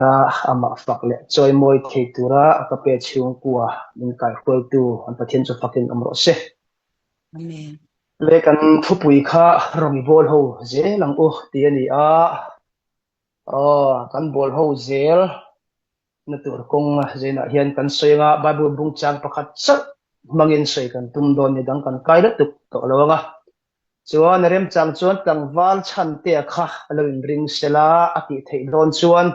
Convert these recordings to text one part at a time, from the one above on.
ama fakle choi moi theitura ka pe chung kwa min kai khol tu an pathian chu fakin amro se Amen. le kan thupui kha romi bol ho je lang u ti ani a kan bol ho zel na tur kong je na hian kan soinga babu bung chang pakhat chak mangin soi kan tum don ni dang kan kai da tuk to lawanga chuan rem chang chuan tangwal chan te kha lo in ring sela ati thei don chuan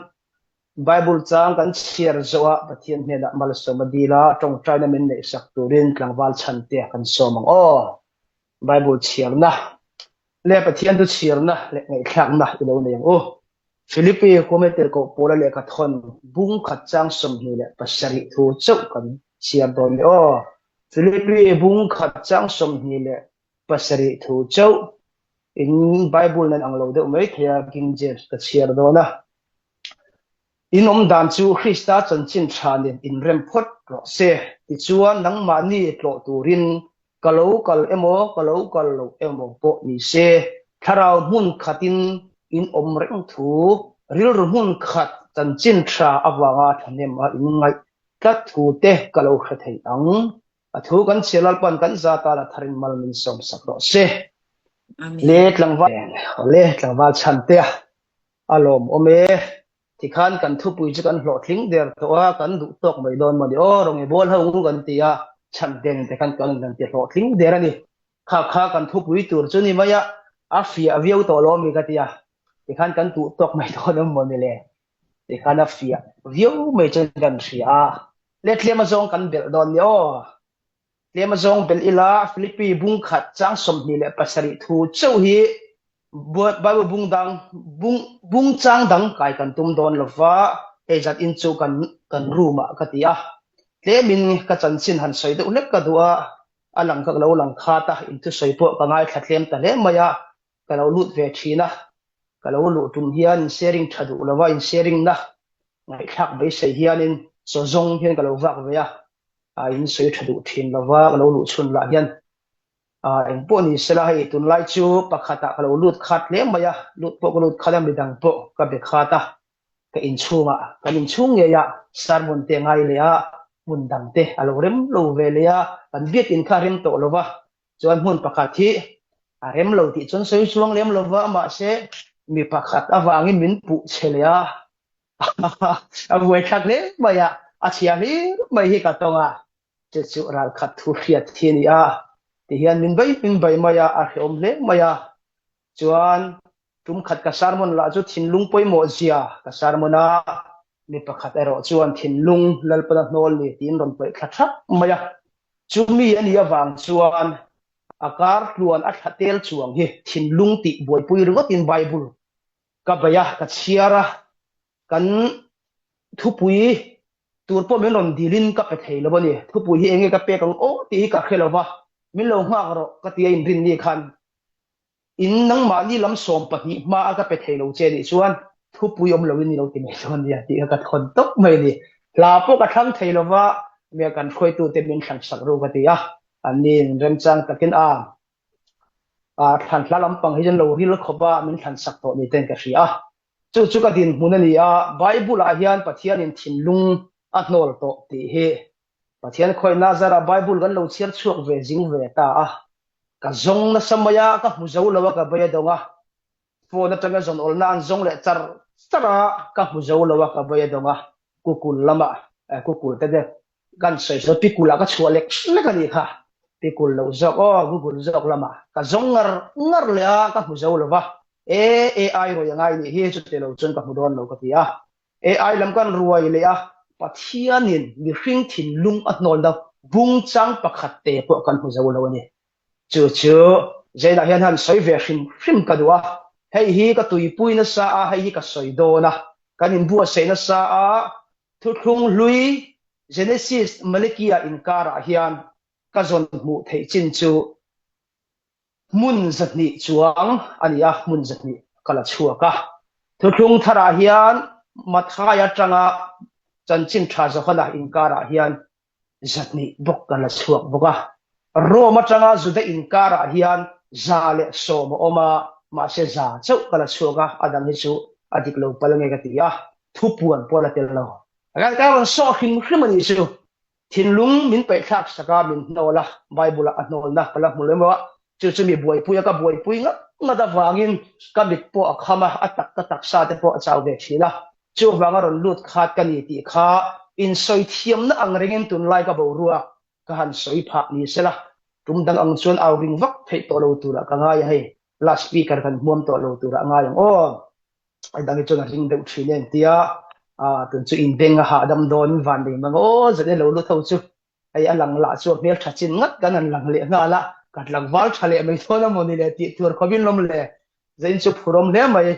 Bible chang kan chiar zoa pathian hmena mal somadila tong china min nei sak turin tlangwal chan te kan somang Bible chiar na le pathian tu chiar na le ngai thlang na ilo nei o Philippi kometer ko pola le ka thon bung khat chang som hi le pasari thu chau kan chiar don le Philippi bung khat chang som hi le pasari thu chau in Bible nan ang lo de mai thia King James ka chiar do na in dan chu Christa chan chin thanin in rem phot ro se ti chuan nang ma ni tlo turin kal lo emo po ni se tharau mun khatin in reng thu ril ru mun khat chan chin tha awanga thanem a in ngai tlat thu te kalo khathei ang a thu kan chelal pan kan za ta la tharin mal min som sak ro se le Amen. tlangwa chan te alom ome thì khan kan thu pui chu kan hlo thling der to a kan du tok mai don ma ni rong e bol ho kan tia chan den te kan ti hlo thling der ani kha kan thu pui tur chu ni maya a fia aviau to lo mi ka tia thì khan kan tu tok mai don mo ni le thì khan a fia viau mai chen kan ria le tlema zong kan bel don ni tlema zong bel ila Philippi bung khat chang som ni le pasari thu chau hi buat babu bung chang dang kai kan tum don lova e jat in chu kan ruma katia le min ka chan chin han soi de ulek ka dua alang ka lo lang kha ta in tu soi po ka ngai thatlem ta le maya ka lo lut ve thina ka lo lu tum hian sharing thadu lova in sharing na ngai khak bai sei hian in so zong hian ka lo vak ve ya in soi thadu thin lova ka lo lu chun la hian en po ni sela hai tun lai chu pakhata kalo lut khat le maya lut po lut khalam bidang po ka be khata ka in chunga kan in chung ya sarmon te ngai le a mun dang te alo rem lo ve le a kan biet in kha rem to lova chuan hun pakhathi a rem lo ti chon soi chuang lem lova ma se mi pakhat awangin min pu chelea a voi thak le maya a chia hi mai hi ka tonga chu chu ral khat thu riat thini a thì hiện min bay maya a hiom le maya chuan tum khat ka sarmon la chu thin lung poi mo zia ka sarmona mi pakhat ero chuan thin lung lal pana nol ni tin ron poi khatha maya chumi ani awang chuan akar luan a thatel chuang hi thin lung ti boi pui ringot in bible ka baya ka chiara kan thupui turpo men ron dilin ka pe thei lo bani thupui hi enge ka pe kang o ti ka khelova min lo nga ro ka ti in rin ni khan in nang ma ni lam som pa hi ma ka pe thei lo che ni chuan thu puyom lo ni lo ti me chon ya ti ka thon tok mai ni la po ka thang thei lo wa me kan khoi tu te min thang sak ro ka ti ya an ni rem chang takin than tla lam pang hi jan lo ril khoba min than sak to ni ten ka ria chu ka din munani bible a hian pathian in thin lung a hnol to ti he pathian khoi na zara bible gan lo chiar chuak ve jing ve ta ka zong na samaya ka muzo lawa ka baya donga fo na tanga zon ol nan zong le char chara ka muzo lawa ka baya donga kukul lama kukul te de gan sei so pikula ka chualek le ka ni kha pikul lo zok google zok lama ka zong ngar le ka muzo lawa ai ro yangai ni hi chu te lo chun ka mudon lo ka ti ai lam kan ruai le pathianin mi hring thin lung a hnol da bung chang pakhat te po kan hu zo lo ni chu zaina hian han soi ve hrim ka duwa hei hi ka tui pui na sa hei hi ka soi do na kan in bua se na sa thu thung lui Genesis Malakia in kara hian ka zon mu thei chin chu mun zatni chuang ania mun zatni kala chuaka thu thung thara hian mathaya tanga chanchin tha zo khana inkara hian zatni bok kala chuak boka ro ma tanga zuda inkara hian zale som oma ma se za chau kala chuaka adam hi chu adik lo palange ka tia thu puan pola tel lo aga ka ron so him hrimani chu thinlung min pe thak saka min nola bible a nol na pala mulema chu chu mi buai puya ka buai pui nga da wangin ka bit po akhama atak ka tak sa te po chaw ve thila chu wanga ron lut khat ka ni ti kha in soi thiam na ang ringin tun lai ka bo ruwa ka han soi pha ni sela tum dang ang chuan aw ring vak thei to lo tura ka nga ya he last speaker kan muam to lo tura nga yang o ai dang chu na ring deuh thinen tia tun chu in benga ha dam don van dei mang o zane lo lu tho chu ai alang la chu mel thachin ngat kan an lang le nga la kat lang wal thale mai thona moni le ti tur khobin lom le zain chu phurom le mai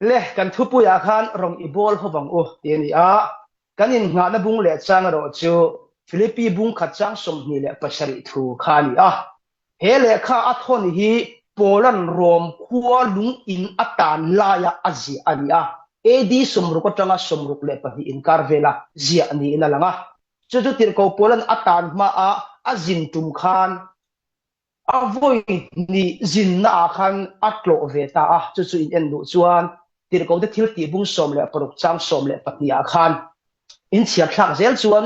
le kan thupu ya khan rong i bol hobang o ti ni a kanin nga na bung le chang ro chu Philippi bung khat chang som ni le pasari thu khani a he le kha a thon hi polan rom khua lung in atan la ya azi ania edi somru ko tanga somruk le pa hi in karvela zia ni ina langa chu chu tir ko polan atan ma a azin tum khan avoi ni zin na khan atlo ve ta a chu chu in en du chuan tir ko de thil ti bung som le paruk chang som le patnia khan in chiak thak zel chuan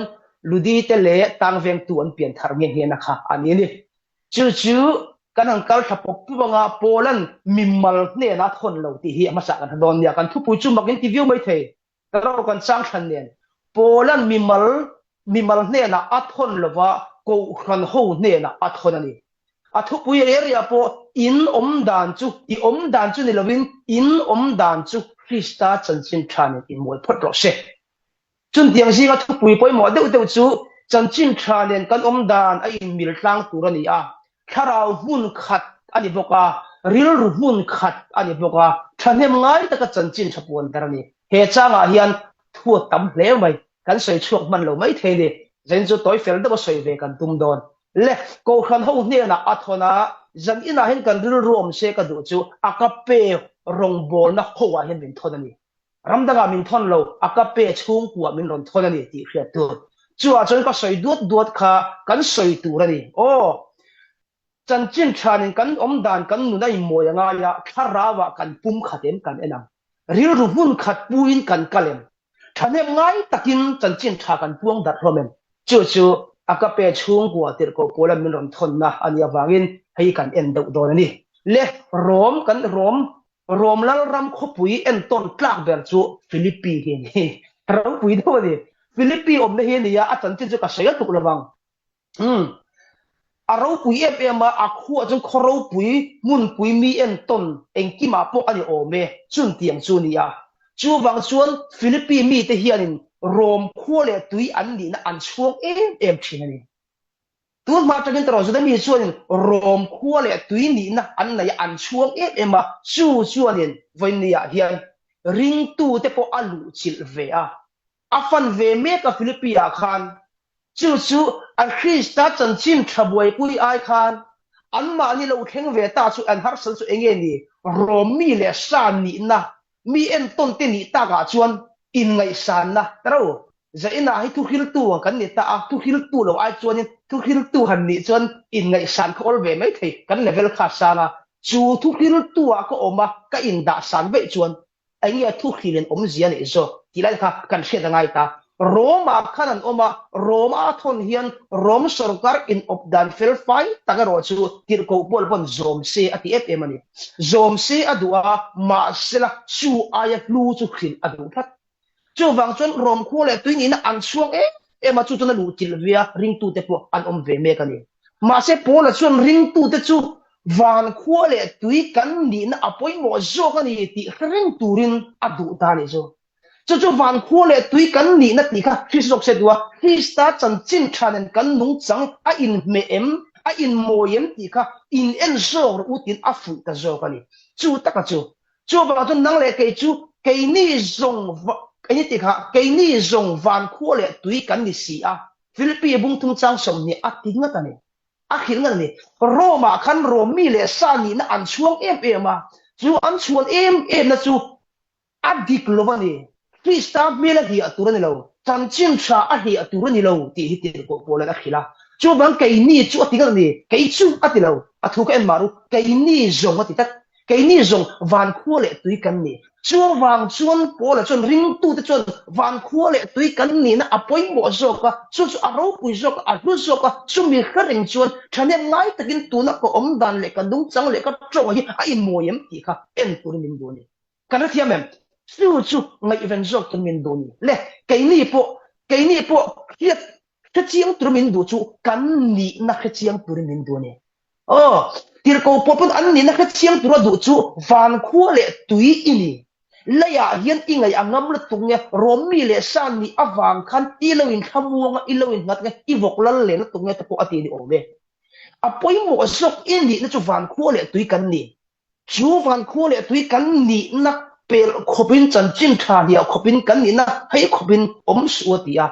ludi te le tang veng tu an pian thar nge na kha ani ni chu chu kanang kal thapok puwanga polan mimmal ne na thon lo ti hi ama sa kan don ya kan thu pu chu makin ti view mai the taro kan chang than nen polan mimmal ne na athon lova ko khan ho ne na athon ani athu pu area po in dan chu I dan chu ni lovin in dan chu Krista chanchin thani in moi phot ro se chun tiang si ga thu pui poi mo deuh chu chanchin thalen kan dan a in mil tlang turani a tharau hun khat ani boka ril ru hun khat ani boka thanem ngai taka chanchin thapon darani he changa hian thu tam hle mai kan soi chuak man lo mai the ni zen chu toy fel da soi ve kan tum don le ko khan ho ne na athona zan ina hen kan ril rom se ka du chu akape rong bol na howa hen min thonani ramdaga min thon lo akape chung kuwa min ron thonani ti khia tu chu a chon ka soi duat kha kan soi turani o chanchin thanin kan dan kan nu nai moyanga ya tharawa kan pum khatem kan enam ril ru hun khat puin kan kalem thanem ngai takin chanchin tha kan puang dar romen chu chu akape chung kuwa tir ko pola min ron thon na ania wangin hei kan en do donani le rom lal ram khopui en ton tlak ber chu Philippi he ni ram pui do ni Philippi om ne he ni ya atan chu ka saya tuk lawang aro pui ema akhu achung khoro pui mun pui mi en ton engki ma po ani ome chun tiang chu ni ya chu wang chuan Philippi mi te hianin rom khole tui an ni na an chuang em thingani tuan ma takin tro so da mi chuan rom khole tui ni na an na ya an chuang ema chu chuanin voinia hian ring tu te po alu chil ve a afan ve me ka Philippi a khan chu chu an Krista chanchin thabuai pui ai khan an ma ni lo theng ve ta chu an har sal chu enge ni rom mi le san ni na mi en ton te ni ta ga chuan in ngai san na taro za ina hi thu hil tu kan ni ta a thu hil tu lo ai chuan thu hil tu han ni chuan in ngai san khol ve mai thei kan level kha sana chu thu hil tu a ko oma ka in da san ve chuan anh ấy thu hilen zian e zo tilai kha kan hret angai ta Roma khanan oma Roma thon hian Rom sarkar in opdan fel fai tagaro chu tirko bol bon zom se ati fm ani zom se adua ma sela chu aya lu chu khin adu phat chu wang chon rom khole tuin in an chuang ema chu chona lu tilvia ring tu te po an ve me kani ma se pola chon ring tu te chu van khole tui kan ni na apoi mo zo kani ti ring turin adu ta ni zo chu van khole tui kan ni na ti kha Christok se duwa Krista chanchin thanen kan nung chang a in me a in moyem ti kha in en zo u tin a fu ta zo kani chu taka chu ba chu nang le ke chu ke ni zong ani ti kha ke ni zong van khole tui kan ni si a Philippi bung tung chang som ni a ti nga ta ni akhir nga ni Roma khan Romi le sa ni na an chuang ma chu an chuan na chu adik lovani Krista mela hi aturani lo chanchin cha a hi aturani lo ti hi ti ko pola na khila chu bang kai ni chu atigal ni kai chu atilo athu ka en maru kai ni zong ati tak kai ni zong van khole tui kan ni chúa vàng chuan bỏ là chuan ring tu te chuan van khua lệ tui kan ni na apoi mo zoka chu chu aro pui zoka a ru zoka chu mi kharing chuan thanem ngai takin tu na ko om dan le ka dung chang le ka tro hi a in moyem ti kha en tur min do ni kana thiam em chu chu ngai event zok tur min do ni le cái ni po hiat ka chiang tur min do chu kan ni na ka chiang tur min do ni tir ko popon an ni na ka chiang tur do chu van khua lệ tui ini laya hian ingai angam la tunge romi le san ni awang khan iloin khamuanga iloin ngat nge ivok lal le na tunge tapo ati ni ove apoi mo sok indi na chu van khu le tui kan ni chu van khu le tui kan ni na pel khopin chan chin tha dia khopin kan ni na hei khopin om su tia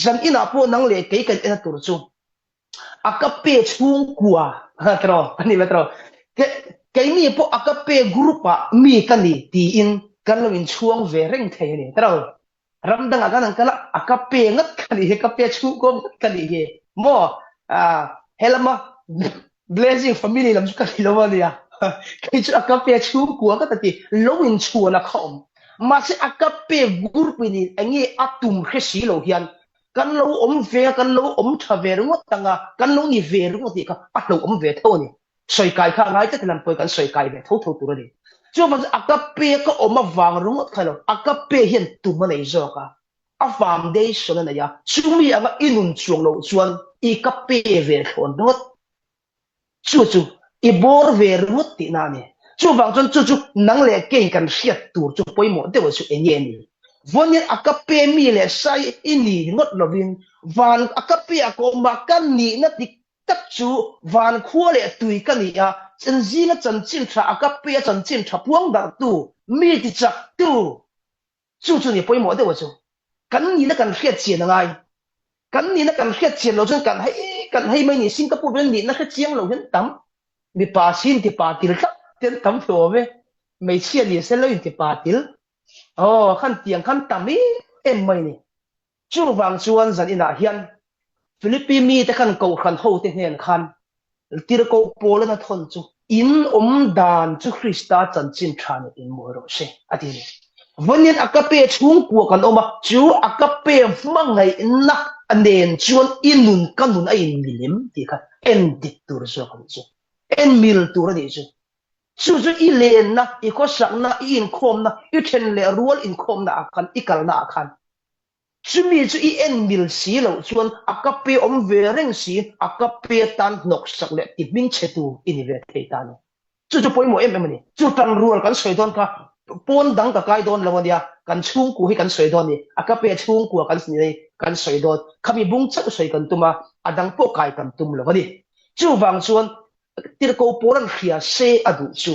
zan ina po nang le ke kan ena tur chu akape chung kwa ha tro ani la tro ke ni po akape grupa mi kan ni ti in kan lo in chuang ve reng the ni tro ram dang aga nang kala akape ngat kali he kape chu ko kali he mo helama blessing family lam ka lo ma ya ke chu akape chu ko ka ti lo in chu na khom ma se akape group ni angi atum khe si lo hian kan lo om ve kan lo om tha ve ru tanga kan lo ni ve ru ti ka a lo om ve tho ni soi kai kha ngai te lan poi kan soi kai ve tho tho tu ri cho mà akape ko oma wang rung khalo akape hian tuma nei zoka a foundation na ya chumi anga inun chuang lo chuan I kape ve thon dot chu chu I bor ve rut ti na ni chu wang chon chu chu nang le ke kan hiat tur chu poi mo de wo chu enye ni vonin akape mi le sai ini ngot lovin van akape ko ma kan ni na ti tak chu van khua le tui kan ni ya chân gì nó chân chim thà ác bê chân chim thà buông đào tu mi đi chắc tu chú chú này bôi mỏ đấy vậy chú cắn ni nó cần khiết tiền ngay cắn ni nó cần khiết tiền lâu chân cần hay mấy ni Singapore bên ni nó khiết tiền lâu chân tắm bị bà xin thì bà tiêu chắc tiền tắm thôi về mấy chuyện ni sẽ lâu thì bà tiêu khăn tiền khăn tắm ấy em mấy ni chú vàng chuan dân ina hiền Philippines mi te khăn cầu khăn hậu te hiền khăn tir ko pole na thon chu in dan chu Krista chan chin than in mo ro se ati ni vonin akape chung ku kan oma chu akape mangai na anen chuan inun kanun a in milim ti kha en dit tur so kan chu en mil tur ni chu chu chu I len na I ko sak na I in khom na I then le rual in khom na akan ikal na akan chumi chu I en mil si lo chuan akape om ve reng si akape tan nok sak le ti min chetu in ve thei ta no chu chu poi mo em ni chu tan rual kan soi don ka pon dang ka kai don lo dia kan chung ku hi kan soi don ni akape chung ku kan ni kan soi don khami bung chak soi kan tuma adang po kai kan tum lo ni chu wang chuan tir ko poran khia se adu chu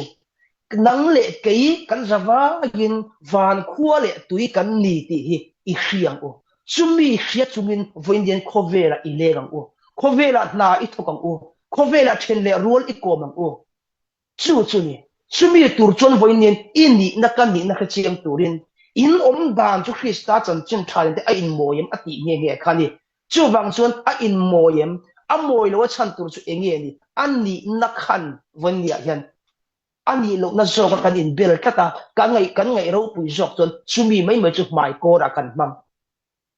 nang le kei kan zawa yin van khua le tui kan ni ti hi I hriang o chumi hria chumin voindien khovela I legang o khovela na I thokang o khovela then le rol I komang o chu chuni chumi tur chon voindien ini na kan ni na khachiam turin in om dan chu Krista chan chin thain te a in moyem ati nge nge khani chu wang chon a in moyem a moi lo chan tur chu enge ni ani na khan vonia hian ani lo na zo ka kan in bel kata kan ngai ro pui jok chon chumi mai mai chu mai ko ra kan mam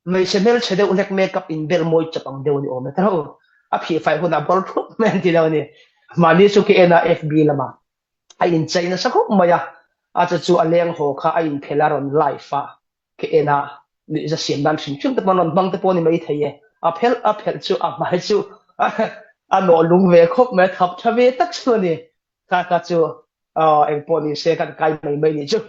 mai semel chede ulek makeup in bel moi chapang de ni o me tro a phi fai huna bol thup men ti lo ni mani chu ke na FB lama ai in China sa ko maya a chu aleng ho kha ai in phelaron live fa ke na ni za siam dan sin chung te panon bang te poni mai theye a phel chu a mai chu a no lung ve khop me thap thave tak chu ni ka chu em poni se kan kai mai ni chu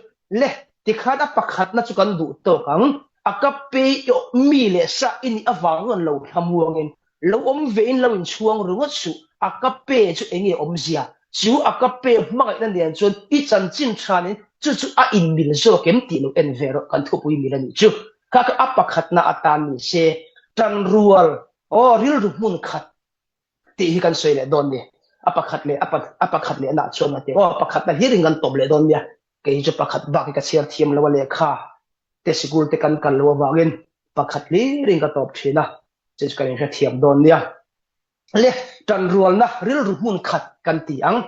le ti khada pakhat na chu kan du to kang akape yo mi le sa in awang lo thamuangin lo om ve in lo in chuang ru chu akape chu engi om zia chu akape mai na lian chun I chan chin thanin chu a in mil zo kem ti lo en vero kan thu pui mil ni chu ka apakhat na atan ni se tan rual ril ru mun khat ti hi kan soile don ni apakhat le na chona te apakhat na hiring kan toble don ya ke ju pakhat ba ka chiar thiam lo le kha te sigul te kan lo wangin pakhat li ring ka top thina che kan ka thiam don ya le tan rual na ril ru mun khat kan ti ang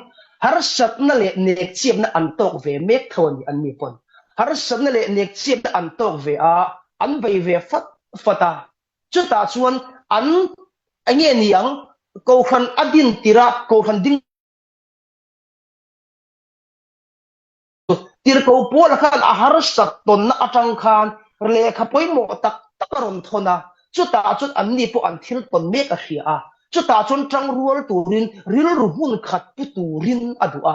har sat na le nek chiam na an tok ve mek thon an mi pon har san le nek chiep an tok ve a an bei ve fata chu ta chuan an ange niang ko khan adin tira ko khan ding tir ko pol khan a har sak ton na atang khan le kha poimo tak takaron thona chu ta chun an ni po an thil ton mek a hria a chu ta chun tang rual turin ril ru hun khat pu turin adua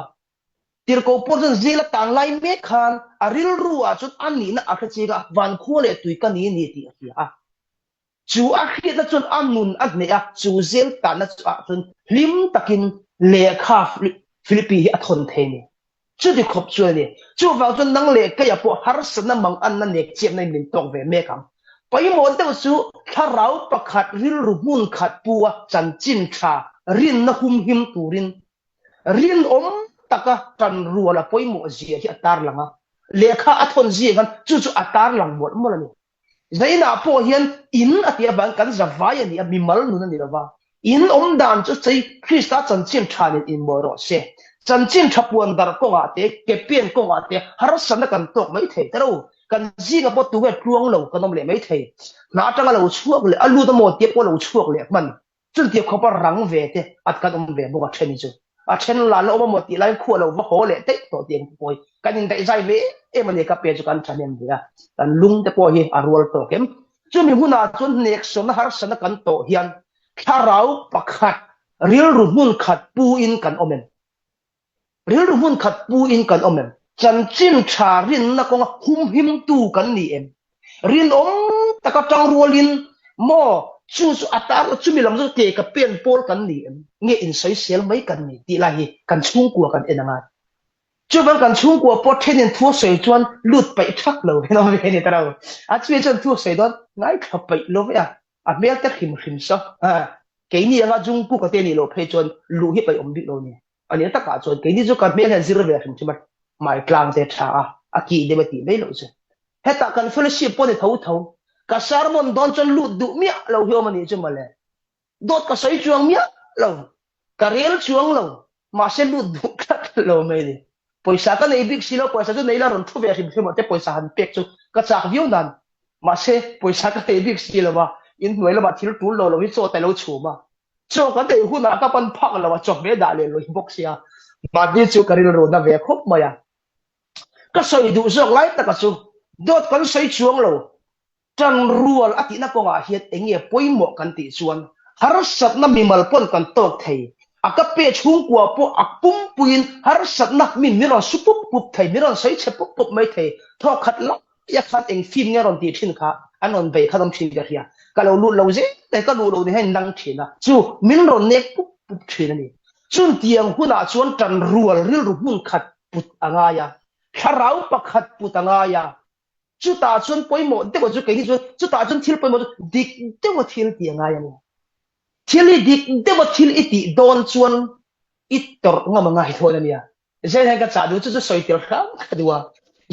tir ko por zen zela tang lai mek khan a ril ru a chun an ni na a kha chiga van khole tui ka ni ni ti hria a chu a khi na chun an nun at ne a chu zel ta na chu a chun hlim takin le kha Philippi hi a thon the ni chu di khop chu ni chu wa chun nang le ka ya po har san na mang an na nek chep na min tok ve me kam pai mo te chu tharau pakhat ril ru mun khat puwa chan chin tha rin na hum him turin rin taka tan ruala poi mo zia hi atar langa lekha athon zia gan chu chu atar lang bol mo la ni zaina po hian in atia ban kan zawai ani mi mal nu na ni rawa in dan chu chei Krista chan chin tha ni in mo ro se chan chin thapuan dar ko nga te ke pien ko nga te har san kan tok mai the taro kan zinga bo tu ge tuang lo kanom le mai the na tanga lo chuak le alu da mo te ko lo chuak le man chun te khopa rang ve te at kan ve bo ka theni chu a chen la lo mo ti lai khu lo ma ho le te to tiang poi kan in dai zai ve e man ka pe chu kan thanen dia kan lung te po hi a rol to kem chu mi huna chun nek som har san kan to hian tharau pakhat ril ru mun khat pu in kan omen ril ru mun khat pu in kan omen chan chin tha rin na ko hum him tu kan ni em rin taka tang rualin mo chu atar chu mi lam zu te ka pen pol kan ni em nge in sai sel mai kan ni ti la hi kan chung ku kan enanga chu ban kan chung ku po then in thu sei chuan lut pai thak lo no ve ni tarau a chu chuan thu sei don ngai thap pai lo ya a mel ta khim khim so a ke ni anga jung ku ka te ni lo phe chuan lu hi pai om bi lo ni ani ta ka chuan ke ni chu ka mel han zir ve khim chumat mai klang te tha a ki de ba ti nei lo chu heta kan fellowship po ni tho tho ka sarmon don chon lut du mi lo hi mani chu male dot ka sai chuang mi lo ka rel chuang lo ma se lut du ka lo mai ni poisa ka nei big silo poisa chu nei la ron thu ve him him te poisa han pek chu ka chak view nan ma se poisa ka nei big silo ba in noi la ba thil tu lo lo hi cho tai lo chu ma cho ka te hu na ka pan phak lo wa chok me da le lo hi box ya ma di chu ka ril ro na ve khop ma ya ka soi du zok lai ta ka chu dot kan sai chuang lo tang rual ati na ko nga hiat engie poimo kan ti chuan har sat na mimal pon kan tok thei aka pe chung kwa po akpum puin har sat na min miron supup pup thei miron sai che pup pup mai thei tho khat la ya khat eng film nge ron ti thin kha anon be khadam thin ga hia ka lo lu lo je te ka lu lo ni hen nang thina chu min ron nek pup pup thina ni chun tiang huna chuan tan rual ril ru hun khat put anga ya tharau pakhat put anga ya chu ta chun poimo te ko chu ke ni chu ta chun thil poimo dik te mo thil ti anga ya ni thil dik te mo thil iti don chuan itor ngam nga hi thona nia zen ha ka cha du chu chu soi tir kham kadua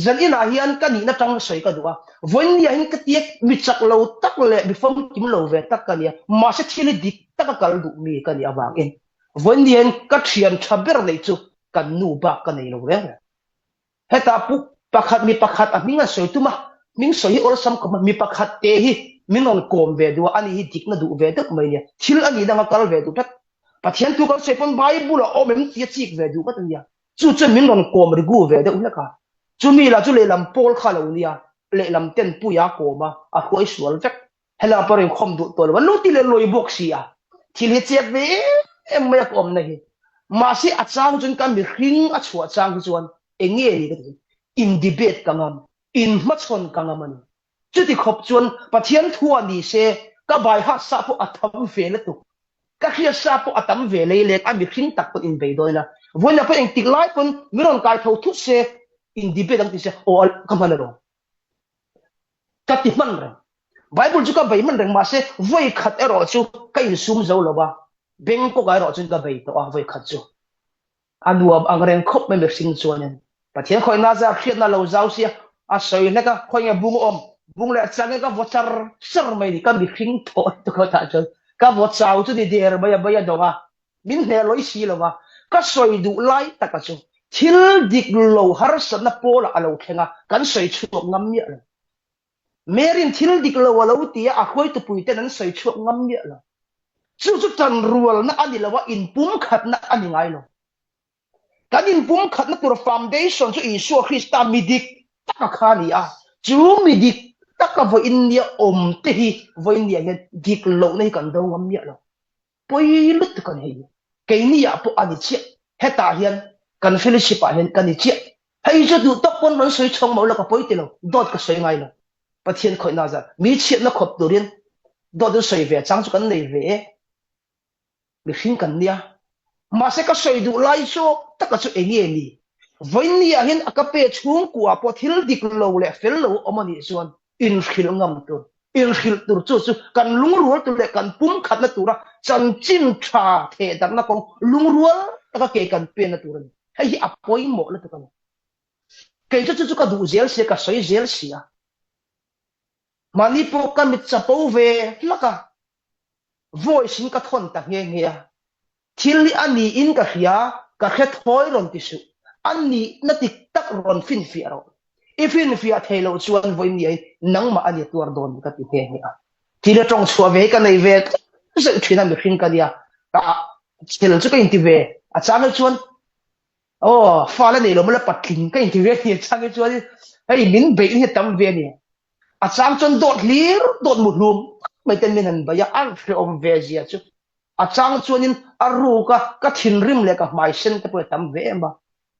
zan ina hian ka ni na tang soi kadua von ya hin ka tiek mi chak lo tak le bi fam kim lo ve tak ka nia ma se thil dik tak ka kal du mi ka ni awang in von yen ka thian thaber nei chu kan nu ba ka nei lo re heta pu pakhat mi pakhat a minga soi tuma ming soi or sam ko mi pakhat te hi minon kom ve du ani hi dik na du ve tak mai ne thil ani danga kal ve du tak pathian tu kal se pon bible o mem ti chik ve du ka tan ya chu chu minon kom ri gu ve de u ka chu mi la chu le lam pol kha lo nia le lam ten pu ya ko ma a khoi sual vek hela parin khom du tol wa lu ti le loi box ya thil hi che ve em me kom na hi ma si a chang chun kan mi hring a chua chang chuan enge ri ka in debate kangam in machon kangamani chuti khop chuan pathian thua ni se ka bai ha sa po atham ve le tu ka khia sa po atam ve le le a mi hring tak po in be doina voina po eng tik lai pon miron kai tho thu se in debate ang ti se o kamana ro ka ti man ra bible chu ka bai man reng ma se voi khat ero chu kai sum zo lo ba beng ko ga ro chun ka bai to a voi khat chu anuam ang reng khop me sing chuanen pathian khoi na za khiat na lo zau sia a soi na ka khoi nge bung om bung le chang ka vochar ser mai ni ka mi khing tho to ka ta chon ka vo chau chu ni der ba ya do ga min ne loi si lo ba ka soi du lai ta ka chu thil dik lo har san na pola alo khenga kan soi chuak ngam mi lo merin thil dik lo alo tia a khoi tu pui ten an soi chuak ngam mi lo chu chu tan rual na ani lawa in pum khat na ani ngai lo kan in pum khat na tur foundation chu isu Krista midik taka khani a chu midik taka vo india te hi vo india nge dik lo nei kan do ngam mi lo poi lut kan hei ke ni ya po ani chi heta hian kan fellowship a hian kan ni chi hei chu du tok pon ron soi chong mo la ka poi ti lo dot ka soi ngai lo pathian khoi na za mi chi na khop turin dot du soi ve chang chu kan nei ve mi hring kan nia ma se ka soi du lai chu taka chu engi ni voin ni a hian akape chung ku a po thil dik lo le fel lo omani chuan in khil ngam tu in khil tur chu chu kan lung rual tu le kan pum khat na tura chan chin tha the dar na kong lung rual taka ke kan pe na turan hei a poi mo la tu kan ke chu chu ka du zel se ka soi zel sia mani po kan mit chapo ve laka voice in ka thon ta nge nge thil ani in ka hia ka khet hoi ron ti su ani na tik tak ron fin fi ro ifin fi a thelo chuan voin ni nang ma ani tuar don ka ti he ni a thil tong chua ve ka nei ve se thina mi hring ka dia ka thil chu ka in ti ve a chang chuan oh fa la nei lo ma la patling ka in ti ve ni chang chuan hei min be ni tam ve ni a chang chuan dot lir dot mu hlum mai ten min han ba ya ar fe om ve zia chu a chang chuanin aru ka thin rim le ka mai sen te po tam ve ma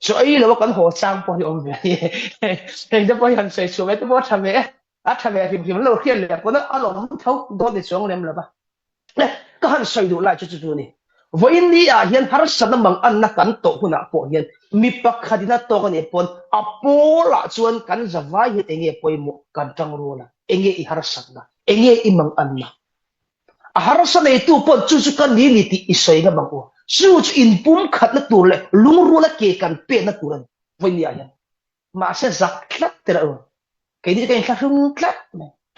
so ai lo kan ho chang po ni om ve he de po han sei so ve te po thame a thame phim phim lo khian le ko na alom thau do ni chong lem la ba le ka han sei du lai chu chu ni voin ni a hian har san mang an na kan to huna po hian mi pakhadina to kan e pon apola chuan kan zawai hi enge poimo kan tang rola enge I har san na enge I mang an na a har san e tu pon chu chu kan ni ti isoi na bang o chu in pum khat na tur le lung ru la ke kan pe na turan voin ni a hian ma se zak tlat tera o ke ni ka in thung tlat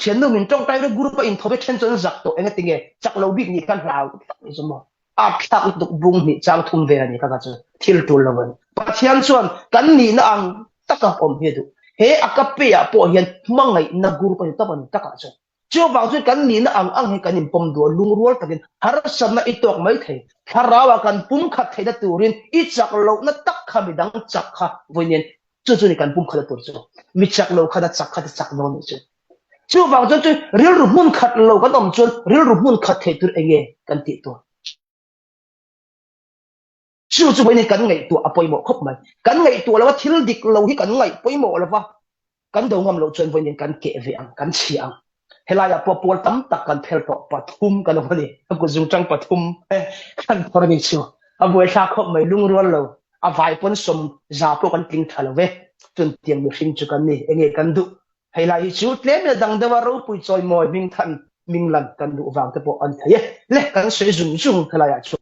chen no min tong tai ro guru pa in thobe chen chon zak to enge tinge chak lo bik ni kan rau isomo a thak duk bung ni chang thum ve ani ka chu thil tul lawan pathian chuan kan ni na ang taka om he du he akape ya po hian mangai na guru pa ta ban taka chu chu bang chu kan ni na ang he kan in pom do lung rual takin har san na itok mai thei harawa kan pum khat thei da turin I chak lo na tak kha midang chak kha voinen chu chu ni kan pum kha da tur chu mi chak lo kha da chak no ni chu chu bang chu real ru mun khat lo kan om chu real ru mun khat thei tur enge kan ti to chu chu voinen kan ngai tu apoi mo khop mai kan ngai tu lawa thil dik lo hi kan ngai poi mo lawa kan do ngam lo chuan voinen kan ke ve ang kan chi ang helaya popol tam tak kan phel to pathum kan oni ko jung chang pathum kan thor ni chu a voi tha khop mai lung rual lo a vai pon som za po kan ting thalo ve chun tiang mi hring chu kan ni enge kan du helai chu tlem na dang da ro pui choi moi ming than ming lan kan du wang te po an thai le kan soi zum zum helaya chu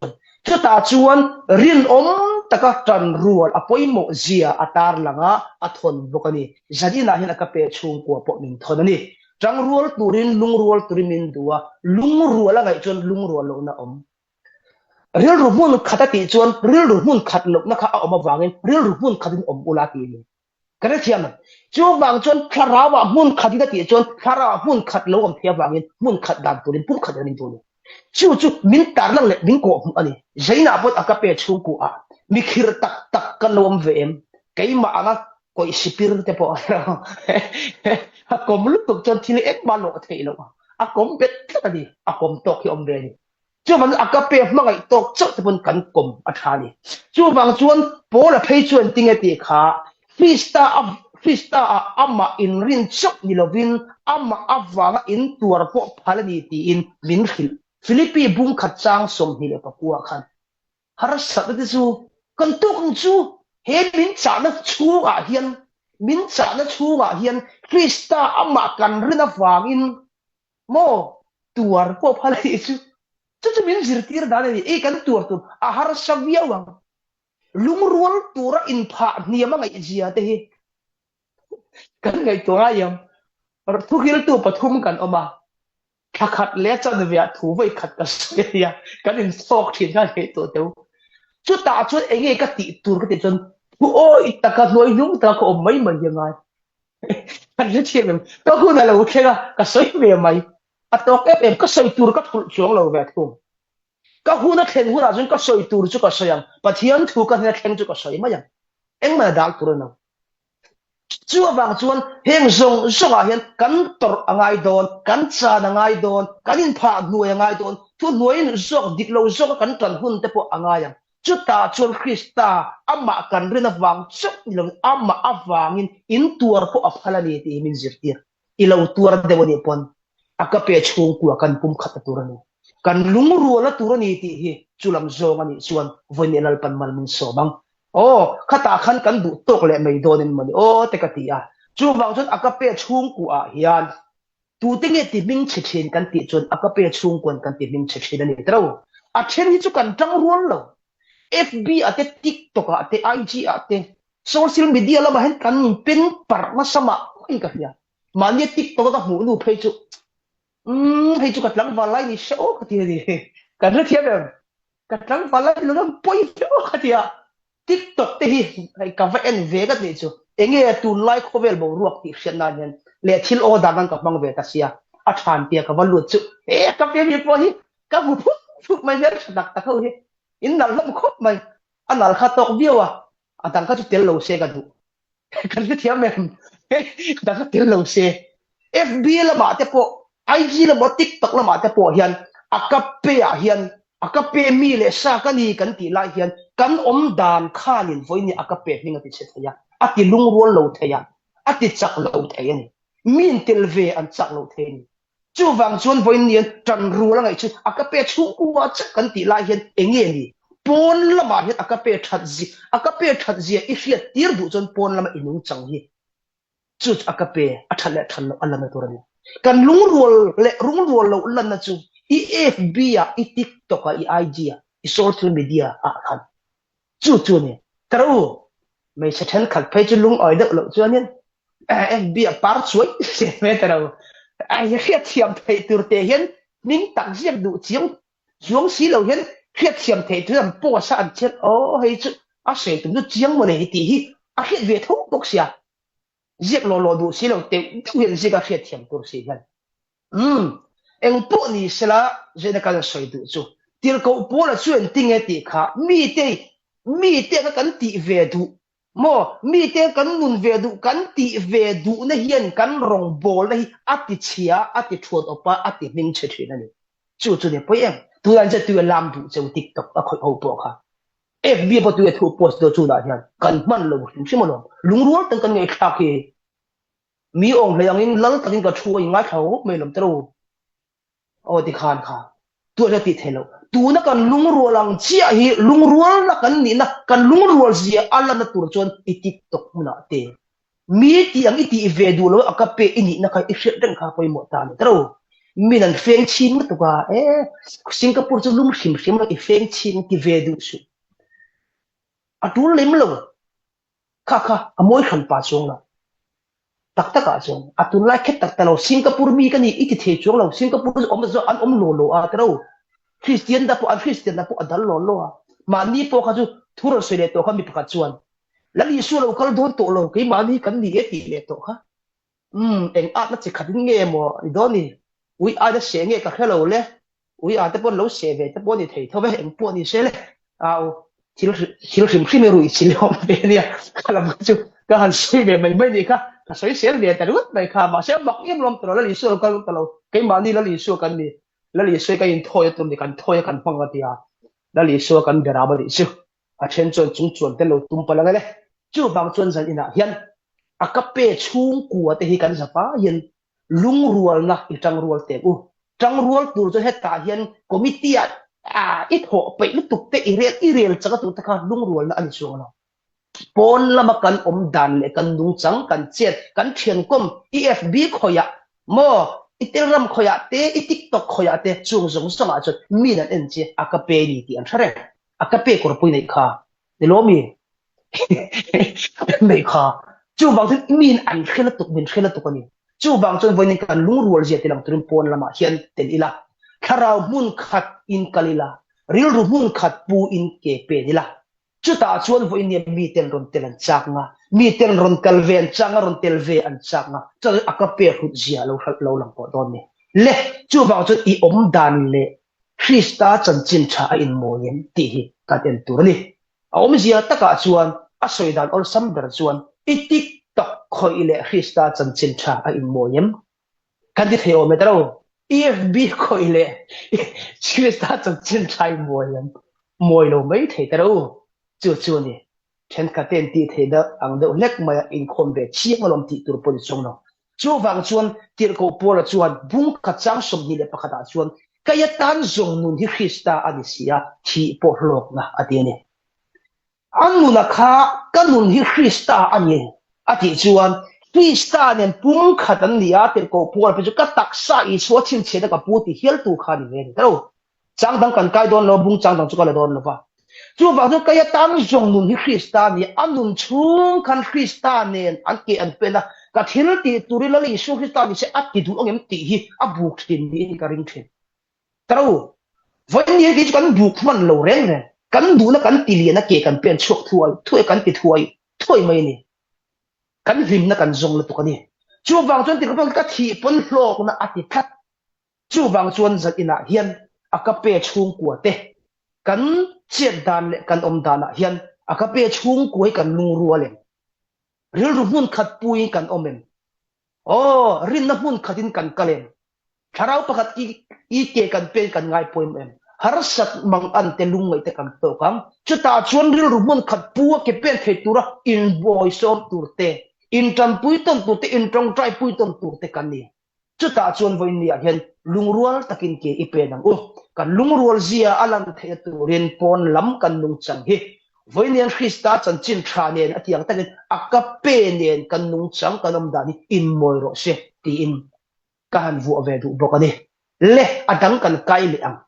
chu ta chuan rin om taka tan rual apoi mo zia atar langa athon bokani zadina hina ka pe chung ko po min thonani trăng rual turin lung rual turin min dua lung rual ngai chon lung rual lo na om real rumun khata ti chon real rumun khat lo na kha om awangin real rumun khatin om ula ti ni kana thiam chu bang chon kharawa mun khati da ti chon kharawa mun khat lo om thia wangin mun khat dan turin pum khat ni tu chu chu min tar lang le min ko ani zaina bot akape chu ku a mi khir tak tak kan lom ve em kai ma anga koi sipir te po a kom lu tuk chon thili ek ma lo thei lo a kom bet ta di a kom tok hi om ve ni chu man a ka pe ma ngai tok chot te pon kan kom a tha ni chu bang chuan pola phei chuan ting e ti kha Krista a ama in rin chok ni lovin ama awanga in tuar po phalani ti in min khil Philippi bung khat chang som ni le pakua khan har sat ti chu kan tuk chu he min cha na chu a hian min cha na chu a hian Krista ama kan rina wangin mo tuar po phalani chu chu min zirtir da ni e kan tuar tu a har savia wang lungrual tura in pha niama ngai zia te hi kan ngai to nga yam or thu hil tu pathum kan oma khat le chan via thu vai khat ka ya kan in sok thin ga he to teu chu ta chu enge ka ti tur ka ti chon ôi ta cả nuôi nhúng ta có mấy mình như ngay anh rất chia mình có khu này là ok cả sấy về mày à tôi em có sấy tour có thủ xuống lâu về thôi các khu nó khen khu nào chúng có sấy tour chú có sấy ăn và thiên thu cái này khen chú có sấy mà vậy em mà đã tour nào chúa vàng chuan heng zong zong à hiền cắn tor angai don cắn cha angai don cắn in pha nuôi angai don thu nuôi in zong dik lo zong cắn trần hun te po angai à chú ta chuan Krista ama kan rina vàng chuk ilong ama avangin in tuar po aphalani ti min zirtir ilo tuar de woni pon akape chung ku kan pum khat turani kan lungru la turani ti hi chulam zong ani chuan voinelal pan mal min so bang oh khata khan kan du tok le mai donin mani oh te katia chu wang chon akape chung ku a hian tu tinge ti ming che chen kan ti chon akape chung kon kan ti ming che chen ani tro a chen hi chu kan tang rual lo FB ate TikTok ate IG ate social media la hen kan pin par ma sama ai ka ya mani TikTok ka mu nu phei chu phei chu ka tlang wa lai ni sho ka ti ni kan ra thiam em ka tlang wa lai lo poi sho ka ti TikTok te hi ka va en ve ga ni chu enge tu like khovel bo ruak ti hrian na nen le thil o da nan ka mang ve ta sia a than pia ka va lut chu e ka pe mi po hi ka bu phut mai ver dak ta ho hi in nal lam khop mai anal kha tok biawa atang ka chu tel lo se ka du kan ti thiam em da ka tel lo se FB la ma te po IG la mo TikTok la ma te po hian akape a hian akape mi le sa ka ni kan ti lai hian kan om dan khanin voini akape ninga ti che thaya ati lung rual lo thaya ati chak lo thaya ni min tel ve an chak lo thaya ni chu wang chuan voini tran ru la ngai chu akape chu ku wa chak kan ti lai hian enge ni pon lama hian akape that ji i hriat tir du chon pon lama inung chang hi chu akape athale than lo alama torani kan lung rual lo lan na chu i FB à i TikTok à i IG à i social media à khan chu ne taro mai sa than khat phai chu lung oi dak lo chu anin FB à par chuai se me taro ai khiat thiam thei tur te hian ning tak ziak du chiang zuang si lo hian khiat thiam thei tu am po sa an chen o hei chu a se tu nu chiang mo ne ti hi a khiat ve thok tok sia ziak lo du si lo te tu hian zika khiat thiam tur si hian em bộ ni sela je na kan soi du chu tir ko po la chuan tinge ti kha mi te ka kan ti ve du mo mi te kan nun ve du kan ti ve du na hian kan rong bol na hi ati chia ati thot opa ati ning che thina ni chu ne po em tu an je tu lam du chu TikTok a khoi ho po kha FB po tu thu post do chu da hian kan man lo sim mo lo lung rual tan kan ngai kha ke mi ong le yang in lal takin ka thu ngai thau me lom tro o di khan kha tu ra ti thelo tu na kan lung rualang chia hi lung rual na kan ni na kan lung rual zia ala na tur chon i TikTok na te mi ti ang iti ve du lo akape ini na kai ifet den kha poi mo ta ni tro mi nan feng chin tu ka Singapore chu lum sim na i feng chin ti ve du su atul lim lo kha amoi khan pa chong la tak tak a chong atun lai khet tak talo Singapore mi kan ni iti the chong lo Singapore om zo an om lo a tro Christian da po an Christian da po adal lo a ma ni po kha chu thuro se le to kha mi pakha chuan lali su lo kal don to lo ke ma ni kan ni e ti le to kha eng at na chi khatin nge mo I do ni ui a da se nge ka khelo le ui a te pon lo se ve te pon ni thei tho ve eng po ni se le ao chil sim khime ru I chil hom ve ni khala ma chu ka han se ve mai ni kha ka soi se le ta rut mai kha ma se bak yem lom to lali su kal to lo ke ma ni lali su kan ni lali su ka in thoi tum ni kan thoi kan phang ga tia lali su kan bera ba ri su a chen chon chung chon te lo tum pala le chu bang chon zan ina hian akape chung ku te hi kan zapa hian lung rual na I tang rual te u tang rual tur cho het ta hian committee it ho pe lu tuk te I rel chaka tu ta kha lung rual na an su no pon lama kan om dan le kan dung chang kan chet kan thian kom EFB khoya mo Instagram khoya te TikTok khoya te chung zong sama chot mi nan en che akape ni ti an thare akape kor pui nei kha de lo mi nei kha chu bang thun min an khela tuk ani chu bang chon voin kan lung rual je te lang tun pon lama hian ten ila kharau mun khat in kalila ril ru mun khat pu in ke pe dila chu ta chuan voi ni mi tel ron tel an chak nga mi tel ron kal ven changa ron tel ve an chak nga chu akape khut zia lo lang po don ni le chu wang chu I om dan le Krista chan chin tha in moyem ti hi ka ten tur ni a om zia taka chuan a soidan ol sam ber chuan itik tok khoi le Krista chan chin tha in moyem kan di theo metro EFB khoi le Krista chan chin tha in moyem moi lo mai the taro chu chu ni then ka ten ti the da ang de lek ma in khom be chi ngalom ti tur pon song no chu wang chuan tir ko por chuan bung ka chang som ni le pakhata chuan kaya tan zong nun hi Krista anisia thi po lok na atini anu na kha kanun hi Krista ani ati chuan Krista nen pum khatan lia tir ko por pe chu ka taksa I so chin che da ka pu ti hel tu kha ni ve taro chang dang kan kai don lo bung chang dang chu ka le don lo ba chu ba chu kaya tan zong nun hi Krista ni anun chung kan Krista nen an ke an pe na ka thil ti turila li su Krista ni se at ti du ongem ti hi a buk tin ni ka ring thin taro voi ni ki kan buk man lo reng re kan du na kan ti li na ke kan pen chok thuai kan ti thuai mai ni kan rim na kan zong la tu ka ni chu wang chuan ti ka thi pon hlok na ati that chu wang chuan zat ina hian akape chung kwa te kan chiat dan le kan om dana hian akape chung koi kan lung ruale ril ru hun khat pui kan omem rin na hun khatin kan kalem tharau pakhat I ke kan pen kan ngai poim em har sat mang an te lung ngai te kan to kam chu ta chuan ril ru hun khat pu ke pen the tura in boy som turte in tam pui ton turte in trong trai pui ton turte kan ni chu ta chuan voi ni a hian lung rual takin ke I pe nang kan lung rual zia alam the tu ren pon lam kan lung chang hi voi nian Krista chan chin tha nen atiang takin akape nen kan lung chang kan om dani in moi ro se ti in kan vu ave du bokani le adang kan kai le ang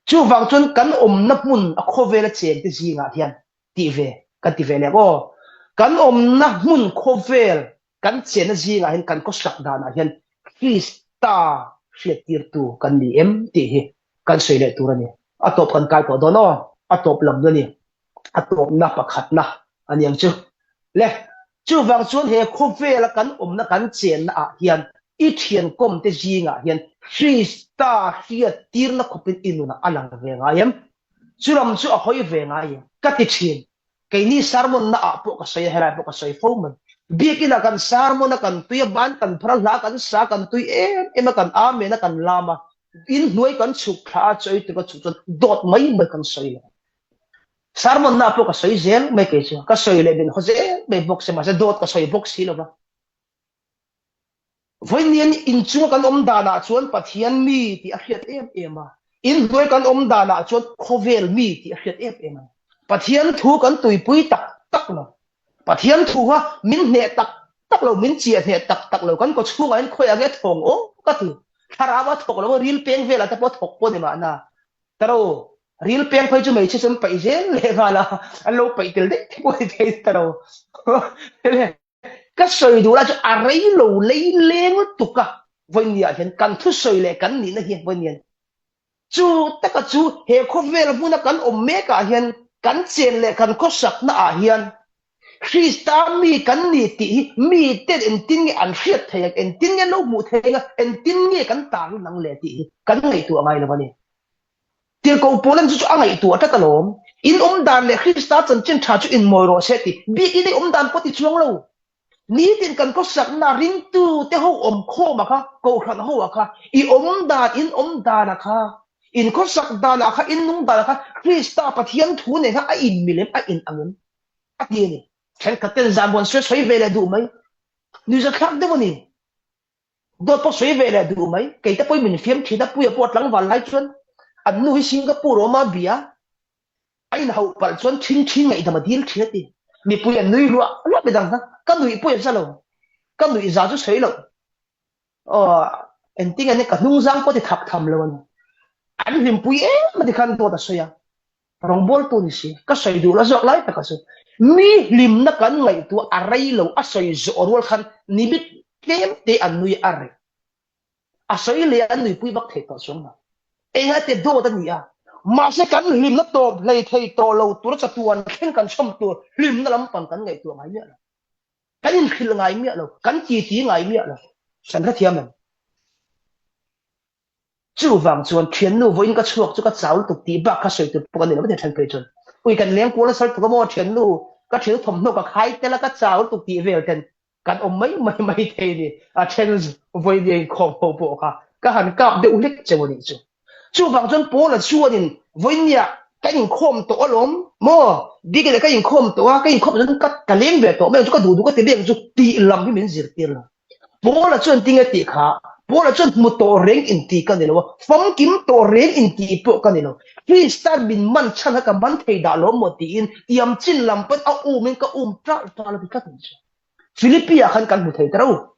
chu wang chun kan om na mun a khovela chen ti zinga hian ti ve kan ti ve le go kan om na mun khovel kan chen na zinga hian kan ko sak dana hian Krista hriatir tu kan ni em ti hi kan soile turani atop kan kai to dono atop lam doni atop na pakhat na aniang chu le chu wang chuan he khovela kan om na kan chen na a hian I thian kom te zinga hian Krista hriatir na khopin inuna alang ve nga yam churam chu a hoi ve nga yam ka ti thin ke ni sarmon na a po ka sai hera po ka sai foman bikin kan sarmon na kan tuya ban kan phral la kan sa kan tui em kan ame na kan lama in nuai kan chuk kha choi te ka chuk dot mai mai kan sai sarmon na po ka sai zel mai ke chu ka sai le bin hoze be box se ma se dot ka sai box hi lo ba voi nian in chung kan om dana chuan pathian mi ti a hriat em in nuai kan om dana chuan khovel mi ti a hriat em pathian thu kan tui pui tak lo pathian thu ha min ne tak lo min chia ne tak lo kan ko chu ngain khoi age thong ka tu tharawa thok lo ril peng vela ta po thok po ni ma na taro ril peng phai chu mai che sem pai zen le wala an lo pai tel de ko te taro ka soi du la chu arei lo lei leng tu ka voi nia hian kan thu soi le kan ni na hian voi nian chu taka chu he kho vel buna kan om me ka hian kan chen le kan ko sak na a hian Krista mi kan ni ti mi te en tin nge an hriat thei en tin nge no mu thei nga en tin nge kan ta nang le ti kan ngai tu ngai lo bani tir ko polan chu angai tu ta talom in dan le Krista chan chen tha chu in moi ro se ti bi i dei dan po ti chuang lo ni tin kan ko sak na ring tu te ho om kho ma kha ko khan ho kha I dan in dan kha in ko sak dan kha in nung dan kha Krista pathian thu ne kha a in milem a in angun a ti ni khen ka ten zamon soi vele du mai ni za khak de boni do po soi vele du mai ke ta poi min fiam thi da pui pot lang wal lai chuan an nu hi Singapore ma bia ai na ho pal chuan thin ngai da ma dil thiati mi pui an nui lo be dang ka nui pui sa lo ka nui za chu sei lo en ting ane ka nung zang po ti thak tham lo an him pui ma di khan to da soya rong bol tu ni si ka sei du la zok lai ta ka su mi lim na kan ngai tu arei lo a soi zo rol khan ni bit kem te an nui are a soi le an nui pui bak the to song na e ha te do da ni a mà sẽ cắn lim nó to lấy thầy to lâu tôi sẽ tuần khen cắn xong tôi lim nó lắm bằng cắn ngày tôi ngày miệng cắn in khi là ngày miệng rồi cắn chi tí ngày miệng rồi sản rất thiêm mình chú vàng chuan thiên nu với cái chuột cho cái cháu tục tí bạc cái sợi tục cái này nó có thể thành cây chuan ui cần liếng cuốn nó sợi tục cái thiên nu cái thiên thầm nó cái khai tên là cái cháu tục tí về tên cái ông mấy mấy mấy thế đi à thiên với đi không hồ bộ cái hàng cặp đều lịch cho mình chú chú vàng chuan bố là chua nhìn với nhà cái nhìn khom tổ lắm mò đi cái nhìn khom tổ cái nhìn khom nó cái liếng về tổ mấy chú cái đủ cái tiền chú tị làm cái mình gì tiền là bố là chuan tiếng tị khá bố là chuan một tổ rèn in tị cái này nó phong kim tổ rèn in tị bộ cái này nó khi start bin man chăn cái man thấy đã lo một tị in yam chin làm bất áo mình cái tra tra là bị cắt đi Philippines khăn kan một thấy đâu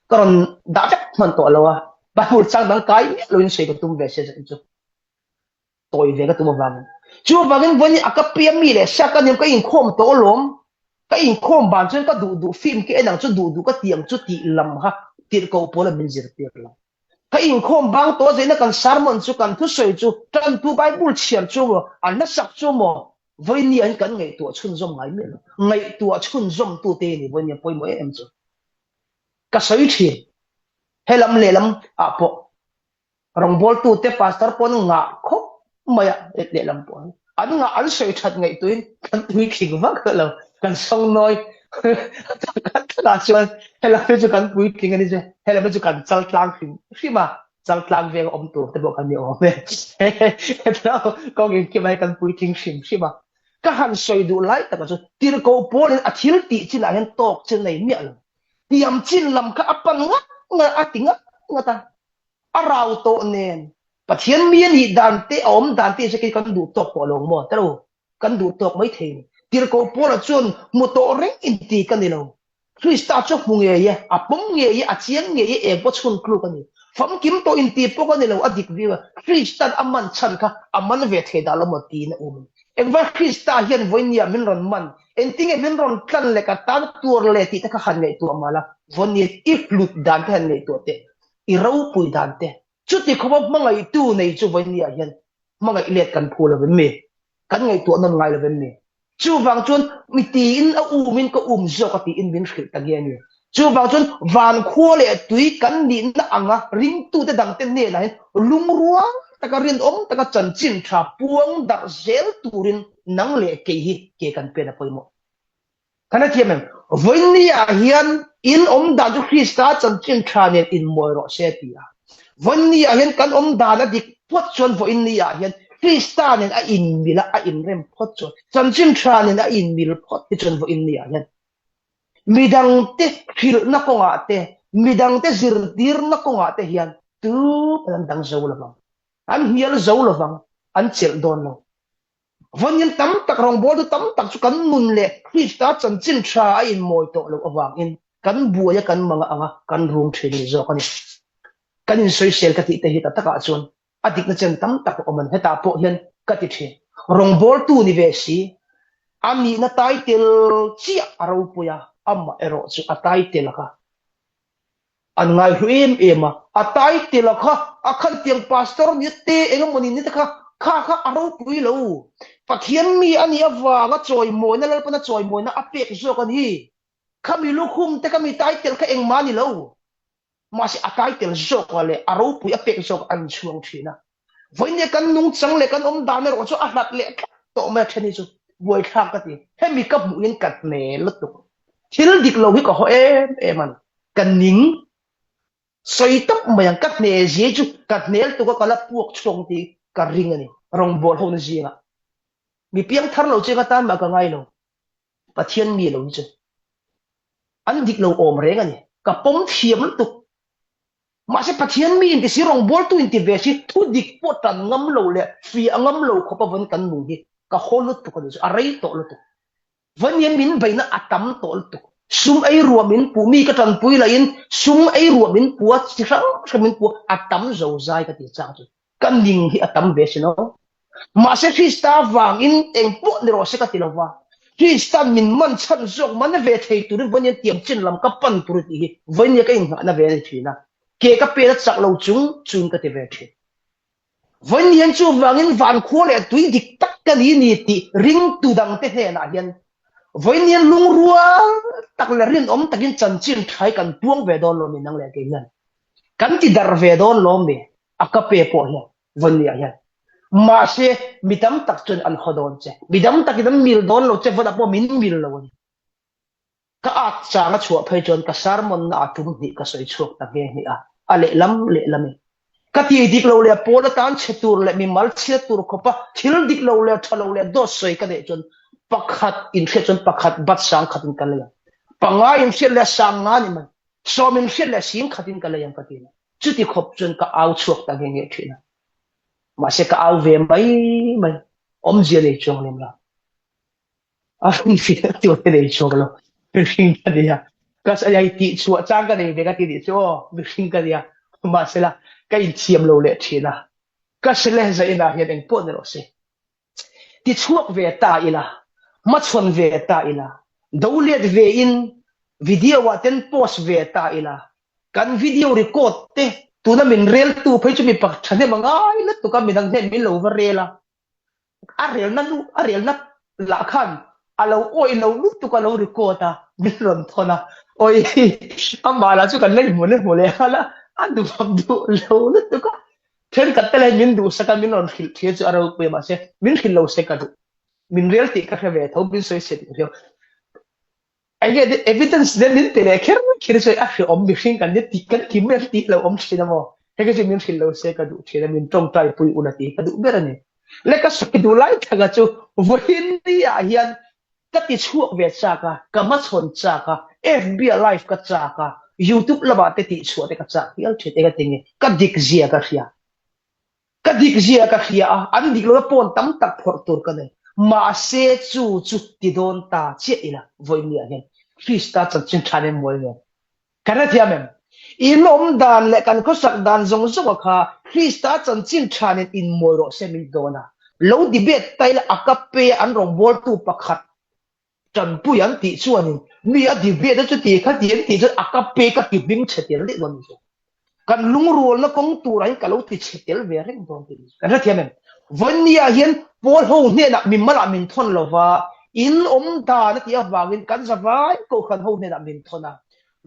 còn đã chắc man tổ lo ba một sang đăng cái luôn sẽ có tung về sẽ cho tôi về cái tung vàng chú vàng vẫn à cái PM này sao cái những cái in khom tổ lắm cái in khom bản chân cái đủ phim cái năng chút đủ cái tiếng chút tị làm ha tiền cầu bố là mình gì tiền là cái in khom bang to dễ nó cần sermon chú cần thứ sợi chú trần tu Bible chiên chú mà anh nó sắc chú mà với ni anh cần ngày tuổi xuân rong ngày miệng ngày tuổi xuân rong tu tê này với ni bôi mỗi em chú cái sợi chiên hay làm lệ làm à bộ rong bol tu te pastor pon ngã khóc mày để làm bộ anh ngã anh sợi thật ngày tuổi cần tuổi kinh vác rồi cần song nói là cho hay là cho cần quý kinh anh chứ hay là cho cần zal tlang kinh khi mà zal tlang về ông tổ thì bộ cần nhiều về đó có những cái máy cần quý kinh khi mà các hàng soi đủ lại tại sao tiền cầu bố lên thiếu tỷ chỉ là hiện tộc trên này miệng tiệm chín làm cái apa ngắt ngắt tiếng ngắt ta arau to nên và thiên miên thì đàn tê sẽ cái cần đủ tộc của lòng mò đâu cần đủ tộc mấy thế tiền cầu bố là chuyên một tổ rèn in tì cái này đâu Krista chok mung ye a pom ye a chiang ye e bo chun klu ka ni fam kim to in ti po ka ni lo adik viwa Krista aman chan ka aman ve the da lo mo ti na ek va Krista hian voinia min ron man en ting e min ron tlan le ka tan tur le ti ta ka han nei tu amala vonia if lut dan ta nei tu te I ro pui dan te chu ti khob mangai tu nei chu voinia hian mangai let kan phula ve me kan ngai tu non ngai le ve me chú vàng chuan mi tin a min ko zo ka in bin khil ta ge ni chú vàng chuan van khua le tui kan din na anga ring tu te dang te ne la lung ruang ta ka rin ta ka chan chin tha puang dar zel turin nang le ke hi ke kan pe na poimo kana thiam em voinia hian in da ju Krista chan chin tha ne in moi ro se tia voinia hian kan da na dik pot chuan voinia hian Krista nên a in mila a in rem phot cho chan chin tra nên a in mil phot ti chon vo in nia yan midang te khil na ko nga te midang te zir dir na ko nga te hian tu pan dang zo la bang an hial zo la bang an chel don lo von yen tam tak rong bol tam tak chu kan mun le Krista chan chin tra a in moi to lo awang in kan buaya kan manga anga kan rum thrin ni zo kan kan in soi sel ka ti te hi ta ka chon adik na chen tam tak oman heta po hian kati the rong bol tu ni ve si ami na title chi aro puya amma ero chu a title ka an ngai huim ema a title ka akhan tiang pastor ni te engomoni ni ta kha aro pui lo pathian mi ani awa nga choi moi na lal pa na choi moi na apek zo kan hi khami lu khum te kami title ka eng mani lo masih akai tel jok wale aro pui apek jok an chuang thina voine kan nung chang le kan damer o chu a hlat le to ma thani chu boi thak ka ti hemi kap mu in kat ne lutu thil dik lo hi ko ho man kan ning soi tap mayang kat ne je chu kat nel tu ko kala puak chong ti ka ring ani rong bol ho na ji nga mi piang thar lo che ka tan ma ka ngai lo pathian mi lo chu an dik lo om re ngani ka pom thiam tu mà sẽ phát hiện mình thì rong bol tu in ti ve si thu dik potan ngam lo le fi ngam lo ko pa van kan mu hi ka holut to ko a rei to lo to van yen min baina atam to to sum ai ruam min pu mi ka tan pui la in sum ai ruam min pu chi sang min pu atam zo zai ka ti chang tu kan ning hi atam ve si no mà sẽ Krista vàng in eng pu ni ro se ka ti lo wa Krista min man chan zok man ve thei tu van yen tiam chin lam ka pan tu ri hi van ye ka in na ve ni thina ke ka pe chak lo chung chung ka te ve thi vẫn hiền chu vangin van khua le tui dik tak ka ni ti ring tu dang te he na hiền với niên lung rua tắc là riêng ông tắc in chân chín thái cần tuông về đón lo mình năng lệ cái nhân cần chỉ dar về đón lo mình akape po hiền vấn đề hiền mà se midam tắc chân ăn khó đón chứ midam tắc idam mil đón lo chứ vẫn apo min mil lo ka at cha nga chua phai chon ka sarmon na atum ni ka soi chuak ta ge ni a ale lam ka ti dik lo le po la tan chetur le mi mal chetur ko pa thil dik lo le thalo le do soi ka de chon pakhat in phe chon pakhat bat sang khatin kan le panga in phe le sang nga ni man so min phe le sing khatin kan le yang ka ti chu ti khop chon ka au chuak ta ge nge thina ma se ka au ve mai om je le chong lem la a fin fi ti o le chong lo fin ka dia ka sa ai ti chu chang ka de ve ka ti di cho fin ka dia ma se la ka in chiam lo le thina ka se le za ina hian eng pon ro se ti chuak ve ta ila ma chon ve ta ila dolet ve in video wa ten post ve ta ila kan video record te tu na min rel tu phai chu mi pak thane mangai la tu ka min dang hen min lo va rela a rel na la khan alo oi lo lu tu ka lo record ta min ron thona oi amala chu kan le mo le hala andu pham du lo lu tu ka then ka tele min du saka min on khil the chu aro pe ma se min khil lo se ka du min real ti ka ve tho bin soi se ti I get the evidence then in tele ker so a om bi fin kan ti kan ki mer ti lo om china mo he ke min khil lo se ka du chena min tong tai pui unati ka du berani le ka so du lai thaga chu voin ni a hian ka ti chuak ve cha ka ma chon cha ka FBI live ka cha ka YouTube la ba te ti chu te ka cha yal che te ka tingi ka dik zia ka khia an dik lo pon tam tak phor tur ka nei ma se chu ti don ta che ila voi ni again Krista chan chin thane moi ne kana thia mem inom dan le kan ko sak dan zong zong kha Krista chan chin thane in moi ro se mi dona lo di bet tai la akape an rong bol tu pakhat chan pu yan ti chuan mi a di bet chu ti kha ti chu akape ka ki bing che tel le don kan lung ruol na kong tu rai ka lo ti che tel ve reng don ti kana thia mem vania hian pol ho ne na mi mala min thon lova in da na tia wangin kan zawai ko khan ho ne na min thona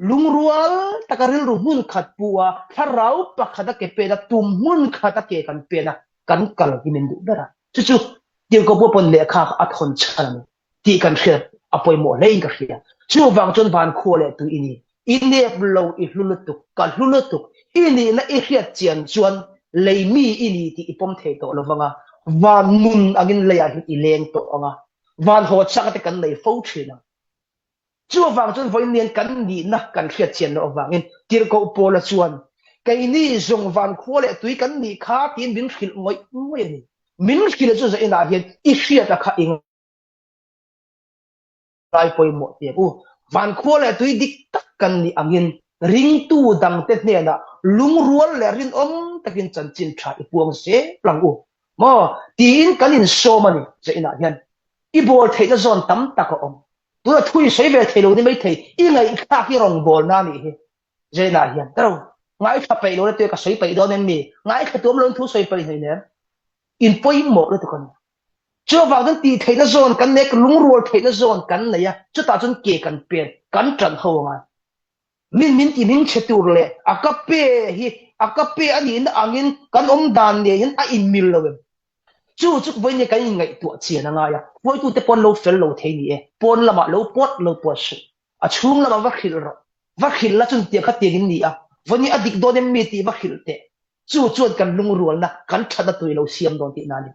lungrual takaril ru mun khat puwa tharau pakhada ke pe da tum mun khata ke kan pe na kan kal min du dara chu chu tir ko pon le kha a thon chan ti kan khia apoi mo le in ka khia chu wang chon van kho le tu ini ine blo I hlutuk ka hlutuk ini na I khia chian chuan leimi ini ti ipom the to lovanga van mun agin leya hi I leng to anga van ho chak te kan nei fo thina chu wang chon voi nian kan ni na kan khia chian no wangin tir ko pola chuan kai ni zong van khole tui kan ni kha tin bin khil ngoi ngoi ni min khil chu za ina hian I khia ta kha ing rai poi mo te u van khole tui dik tak kan ni angin ring tu dang te ne na lung rual le rin om takin chan chin tha I puang se plang u mo tin kan in so mani za ina hian I bol thei na zon tam tak om tu thui sei ve thei lo ni mai thei I ngai kha ki rong bol na ni he je na hian taro ngai kha pe lo te ka sei pe do nen mi ngai kha tum lon thu sei pe nei ne in poi mo lo to kon cho vào den ti thei na zon kan nek lung rual thei na zon kan na ya chu ta chun ke kan pen kan tran ho nga min ti ning che tur le akape ani na angin kan om dan ne hin a in mil lo chu voi ne kan ngai tu chian nga ya voi tu te pon lo fel lo thei ni e pon lama lo pot lo po su a chung lama va khil la chun ti kha ti ni a voni adik do ne mi ti va khil te chu kan lung rual na kan thada tu lo siam don ti na ni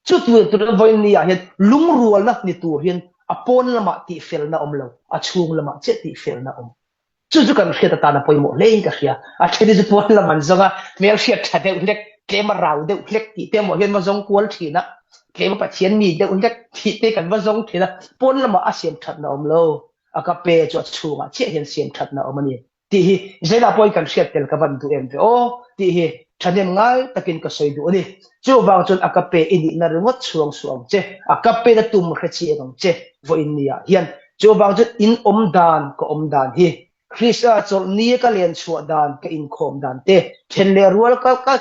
chu tu voi ni a hian lung rual na ni tu hian a pon lama ti fel na om lo a chung lama che ti fel na om chu kan khia ta na poi mo le ka khia a thedi chu pon lama zonga mel khia thade lek ke ma rau de lek ti te mo hian ma zong kwal thina ke ma pa chian mi de lek ti te kan ma zong thina pon lama a siam that na om lo a ka pe chu chunga che hian siam that na om ani ti hi zela poi kan khia tel ka ban du em ve o ti hi thanem ngai takin ka soi du ani chu wang chun a ka pe ini na ringot suang che a ka pe da tum kha chi ngam che vo in nia hian chu wang chun in om dan ko om dan hi Krista chol ni ka len chu dan ka in khom dan te then le rual ka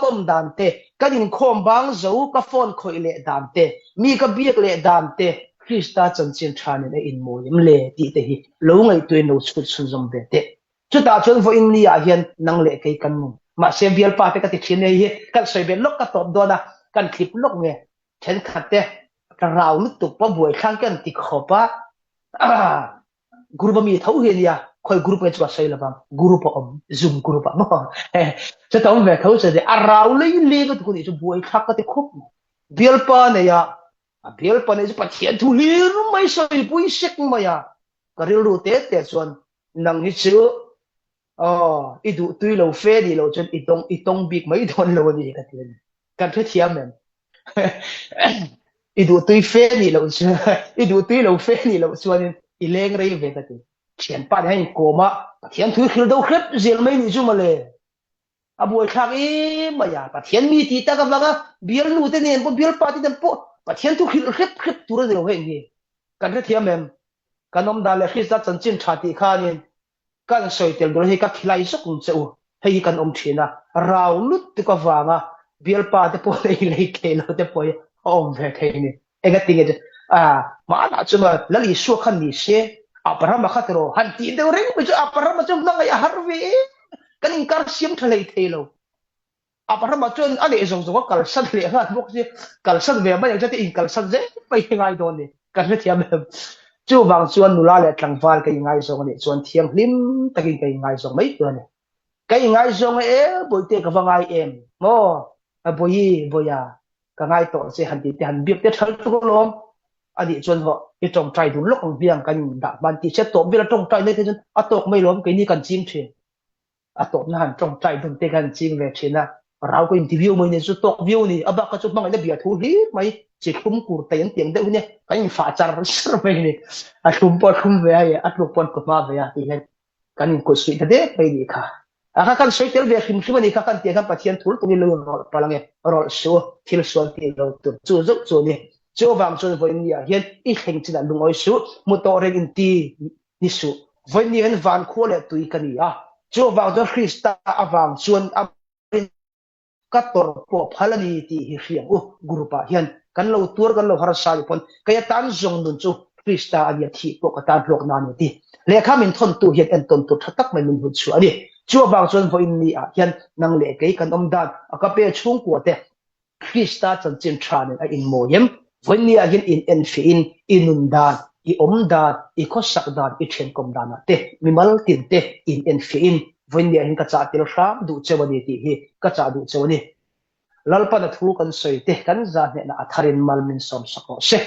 kom dan te ka in khom bang zo ka phone khoi le dan te mi ka biak le dan te Krista chan chen than ne in mo yem le ti te hi lo ngai tu no chu chu zom be te chu ta chon vo in ni a hian nang le kai kan mu ma se bial pa te ka ti thin hi kan soi be lok ka top do na kan clip lok nge then khat te ka raw lu tu pa buai khang kan ti khopa group mi thau hian ya khoi group e chwa sei labang group om zoom group ma cha tong ve thau se de araw le le ko ku ni chu buai khak ka te khup bial pa ne ya bial pa ne chu pathian thu lir mai soi pui sek ma ya ka ril ru te te chuan nang hi chu idu tui lo fe di lo chen itong big mai don lo ni ka tin kan the thiam men idu tui fe ni lo chu idu tui lo fe ni lo chuan ileng rei ve ka tin thian pa hai ko ma thian thui khil do khrep zel mai ni chu ma le abuai khak e ma ya pathian mi ti ta ka laga bial nu te nen po bial pa ti den po pathian tu khil khrep khrep tu ra de ho ni kan the thiam men kanom da le khisa chan chin tha ti kha ni kan soi tel dor hi ka khilai sok un cheu hei kan om thina raw lut te ka wanga bial pa te po le ke lo te po om ve the ni e ga tinge ma na chuma lali su khan ni se aparam khatro han ti de reng bu aparam chum na ya harve kan in kar sim thalei thelo aparam chun ani zong zong kal san le ha bok ji kal san ve ma ya jati in kal san je pai ngai don ni kan the thiam chu wang chuan nula le tlangwal kai ngai zong ni chuan thiang hlim takin kai ngai zong mai tu ni kai ngai zong e boite ka wangai em mo a boyi boya ka ngai to se han ti han biak te thal tu lom ani chuan ho i tong trai du lok biang kan da ban ti se to bi la tong trai le te chuan a tok mai lom kai ni kan chim the a tok na han tong trai dum te kan chim ve thina rau ko interview mai ne chu tok view ni aba ka chu mang le bia thu hi mai chỉ khum kur tay tiếng đâu nhé cái pha char sır vậy nè à khum về ai à khum pon kuma về à thì cái nhìn cô suy thế đấy phải đi cả à các suy theo về khum khum này các tiếng các patient thul tụi mình lo palang nghe rồi số thiếu số thì lo tụi chú giúp chú nè chú vàng chú với nhà hiện ít hình chỉ là đúng rồi số một tổ lên in ti ni số với nhà van khô lại tụi cái này à chú vàng cho Krista à vàng xuân à các tổ bộ phalani ti hi hiang grupa hian kan lo tur kan lo har sal pon kaya tan zong nun chu Krista alia thi ko ka tan lok na ni ti le kha min thon tu hian en ton tu thatak mai min hu chu ani chu bang chon vo in ni a hian nang le ke kan om dan a ka pe chung ko te Krista chan chin than a in moyem voin ni a hian in en fi in inun dan I om dan I khosak dan I then kom dan te mi mal tin te in en fi in voin ni a hian ka cha tel ram du chewani ti hi ka cha du chewani lalpa na thu kan soi te kan za ne na atharin mal min som sako se